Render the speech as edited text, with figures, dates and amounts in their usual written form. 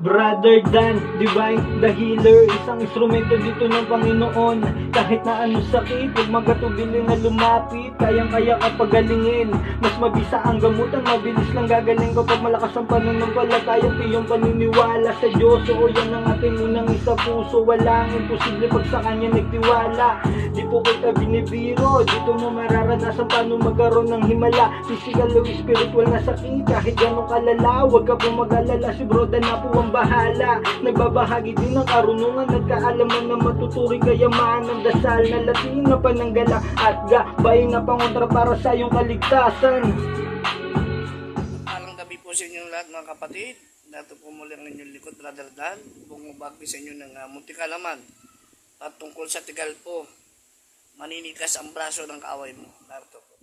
Brother Dan, Divine, the healer, isang instrumento dito ng Panginoon. Kahit na anong sakit, huwag magatubili na lumapit, kayang-kaya ka pagalingin. Mas mabisa ang gamutan, mabilis lang gagaling kapag malakas ang pananampalataya, iyong paniniwala sa Diyos. Oo, yan ang ating unang isa puso, walang imposible pag sa Kanya nagtiwala. Di po kita binibiro, dito mo mararanasan paano magkaroon ng himala. Physical o spiritual na sakit, kahit ganong kalala, huwag ka pong mag-alala, si Bro Dan na po ang bahala. Nagbabahagi din ng karunungan at kaalaman na matuturing kayaman ng dasal na Latin na pananggala at gabay na pangontra para sa iyong kaligtasan. Alang gabi po sa inyo lahat mga kapatid. Dato po muli ang inyong likod, Brother Dan. Bumabagi sa inyo ng muntik kalaman patungkol sa Tigal po. Maninigas ang braso ng kaaway mo. Narito po.